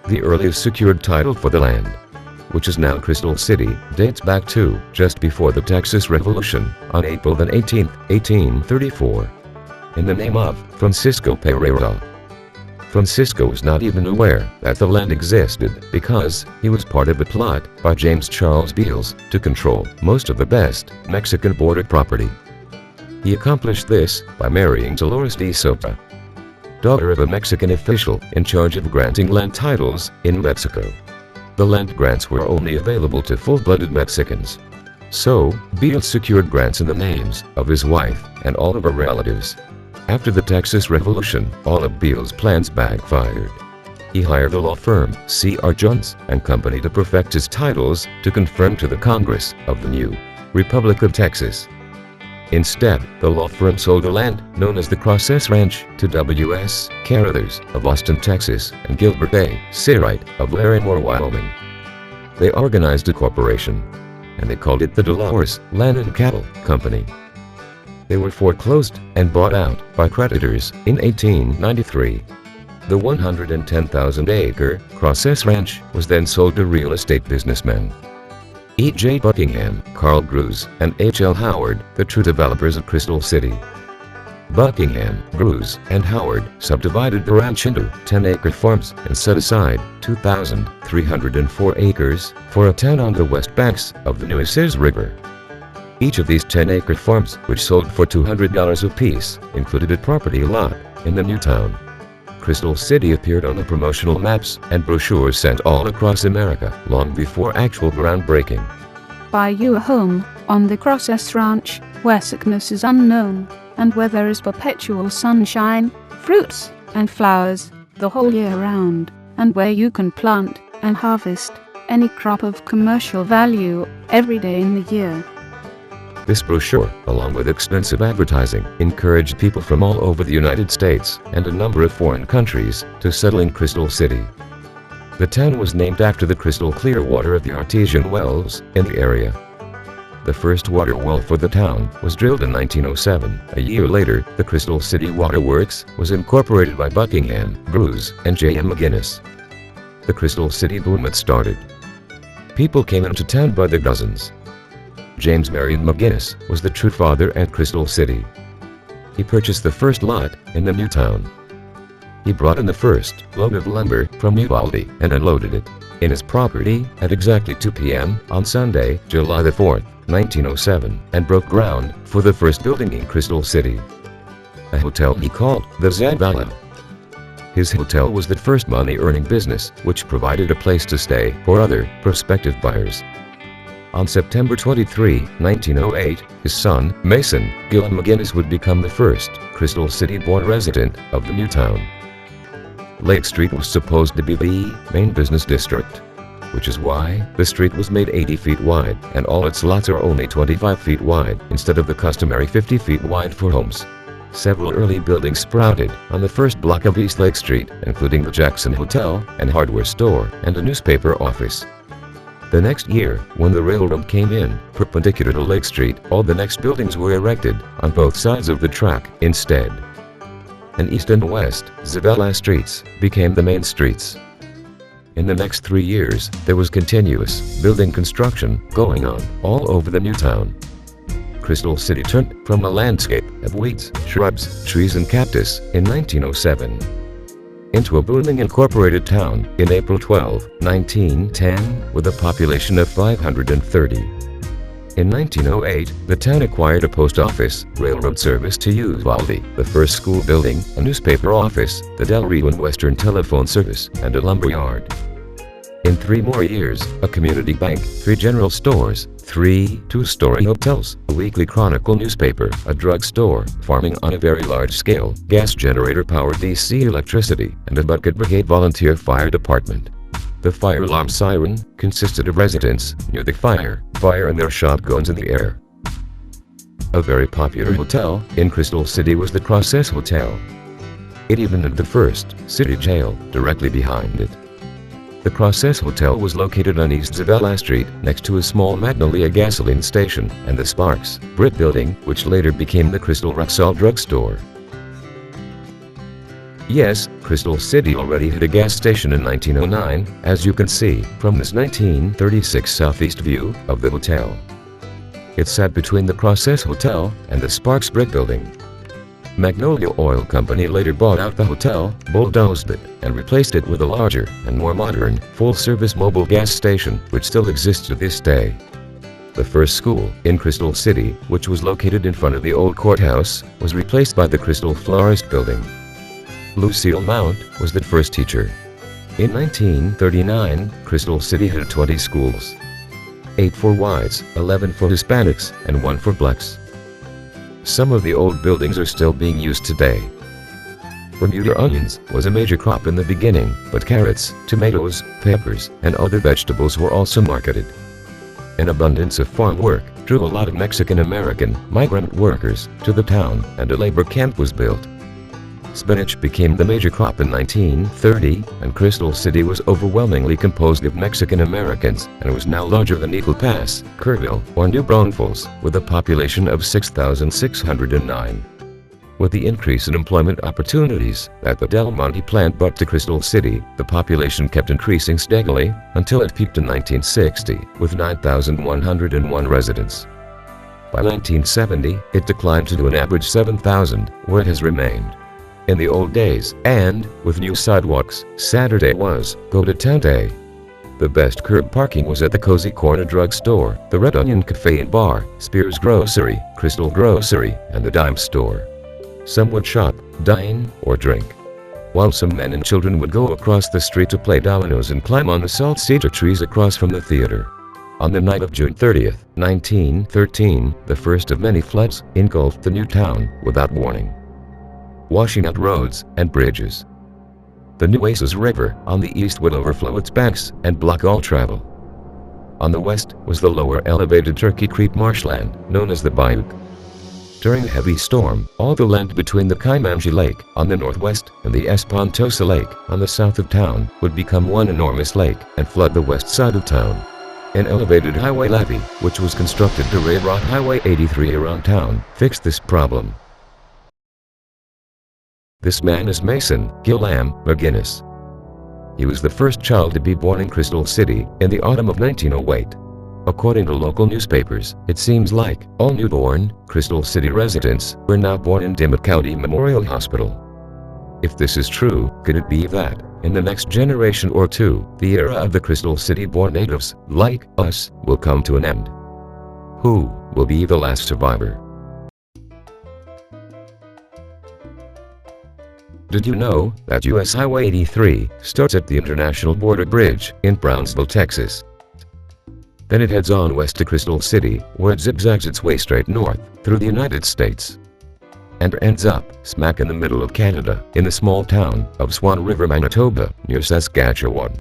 The earliest secured title for the land, which is now Crystal City, dates back to just before the Texas Revolution, on April 18, 1834, in the name of Francisco Pereira. Francisco was not even aware that the land existed because he was part of a plot by James Charles Beals to control most of the best Mexican border property. He accomplished this by marrying Dolores de Soto, daughter of a Mexican official in charge of granting land titles in Mexico. The land grants were only available to full-blooded Mexicans. So, Beals secured grants in the names of his wife and all of her relatives. After the Texas Revolution, all of Beals' plans backfired. He hired the law firm C.R. Jones and Company to perfect his titles to confirm to the Congress of the new Republic of Texas. Instead, the law firm sold the land, known as the Crossess Ranch, to W.S. Carothers of Austin, Texas, and Gilbert A. Searight of Larimore, Wyoming. They organized a corporation, and they called it the Dolores Land and Cattle Company. They were foreclosed and bought out by creditors in 1893. The 110,000-acre Crossess Ranch was then sold to real estate businessmen E.J. Buckingham, Carl Grusz, and H.L. Howard, the true developers of Crystal City. Buckingham, Grusz, and Howard subdivided the ranch into 10-acre farms and set aside 2,304 acres for a town on the west banks of the Nueces River. Each of these 10-acre farms, which sold for $200 apiece, included a property lot in the new town. Crystal City appeared on the promotional maps and brochures sent all across America long before actual groundbreaking. Buy you a home on the Crossess Ranch, where sickness is unknown, and where there is perpetual sunshine, fruits, and flowers the whole year round, and where you can plant and harvest any crop of commercial value every day in the year. This brochure, along with extensive advertising, encouraged people from all over the United States and a number of foreign countries to settle in Crystal City. The town was named after the crystal clear water of the artesian wells in the area. The first water well for the town was drilled in 1907. A year later, the Crystal City Water Works was incorporated by Buckingham, Grusz, and J.M. McGinnis. The Crystal City boom had started. People came into town by the dozens. James Marion McGinnis was the true father at Crystal City. He purchased the first lot in the new town. He brought in the first load of lumber from Uvalde and unloaded it in his property at exactly 2 p.m. on Sunday, July 4, 1907, and broke ground for the first building in Crystal City, a hotel he called the Zavala. His hotel was the first money-earning business which provided a place to stay for other prospective buyers. On September 23, 1908, his son, Mason Gillum McGinnis, would become the first Crystal City-born resident of the new town. Lake Street was supposed to be the main business district, which is why the street was made 80 feet wide and all its lots are only 25 feet wide instead of the customary 50 feet wide for homes. Several early buildings sprouted on the first block of East Lake Street, including the Jackson Hotel and Hardware Store and a newspaper office. The next year, when the railroad came in perpendicular to Lake Street, all the next buildings were erected on both sides of the track instead. And east and west, Zavala streets became the main streets. In the next 3 years, there was continuous building construction going on all over the new town. Crystal City turned from a landscape of weeds, shrubs, trees, and cactus in 1907 into a booming incorporated town in April 12, 1910, with a population of 530. In 1908, the town acquired a post office, railroad service to Uvalde, the first school building, a newspaper office, the Del Rio and Western telephone service, and a lumber yard. In 3 more years, a community bank, 3 general stores, 3 two-story hotels, a weekly Chronicle newspaper, a drugstore, farming on a very large scale, gas generator-powered DC electricity, and a bucket brigade volunteer fire department. The fire alarm siren consisted of residents near the fire and their shotguns in the air. A very popular hotel in Crystal City was the Crosses Hotel. It even had the first city jail directly behind it. The Crosses Hotel was located on East Zavella Street, next to a small Magnolia gasoline station and the Sparks brick building, which later became the Crystal Roxall drugstore. Yes, Crystal City already had a gas station in 1909, as you can see from this 1936 southeast view of the hotel. It sat between the Crosses Hotel and the Sparks brick building. Magnolia Oil Company later bought out the hotel, bulldozed it, and replaced it with a larger and more modern, full-service mobile gas station, which still exists to this day. The first school in Crystal City, which was located in front of the old courthouse, was replaced by the Crystal Florist building. Lucille Mount was the first teacher. In 1939, Crystal City had 20 schools. 8 for whites, 11 for Hispanics, and 1 for blacks. Some of the old buildings are still being used today. Bermuda onions was a major crop in the beginning, but carrots, tomatoes, peppers, and other vegetables were also marketed. An abundance of farm work drew a lot of Mexican-American migrant workers to the town, and a labor camp was built. Spinach became the major crop in 1930, and Crystal City was overwhelmingly composed of Mexican Americans, and was now larger than Eagle Pass, Kerrville, or New Braunfels, with a population of 6,609. With the increase in employment opportunities that the Del Monte plant brought to Crystal City, the population kept increasing steadily until it peaked in 1960, with 9,101 residents. By 1970, it declined to an average 7,000, where it has remained. In the old days, and with new sidewalks, Saturday was go-to-town day. The best curb parking was at the Cozy Corner drugstore, the Red Onion Cafe and Bar, Spears Grocery, Crystal Grocery, and the Dime Store. Some would shop, dine, or drink, while some men and children would go across the street to play dominoes and climb on the salt cedar trees across from the theater. On the night of June 30th, 1913, the first of many floods engulfed the new town without warning, washing out roads and bridges. The Nueces River on the east would overflow its banks and block all travel. On the west was the lower elevated Turkey Creek marshland, known as the Bayou. During a heavy storm, all the land between the Kaimanji Lake on the northwest and the Espantosa Lake on the south of town would become one enormous lake and flood the west side of town. An elevated highway levee, which was constructed to railroad Highway 83 around town, fixed this problem. This man is Mason Gillam McGinnis. He was the first child to be born in Crystal City in the autumn of 1908. According to local newspapers, it seems like all newborn Crystal City residents were now born in Dimmitt County Memorial Hospital. If this is true, could it be that, in the next generation or two, the era of the Crystal City-born natives, like us, will come to an end? Who will be the last survivor? Did you know that US Highway 83 starts at the International Border Bridge in Brownsville, Texas? Then it heads on west to Crystal City, where it zigzags its way straight north through the United States, and ends up smack in the middle of Canada, in the small town of Swan River, Manitoba, near Saskatchewan.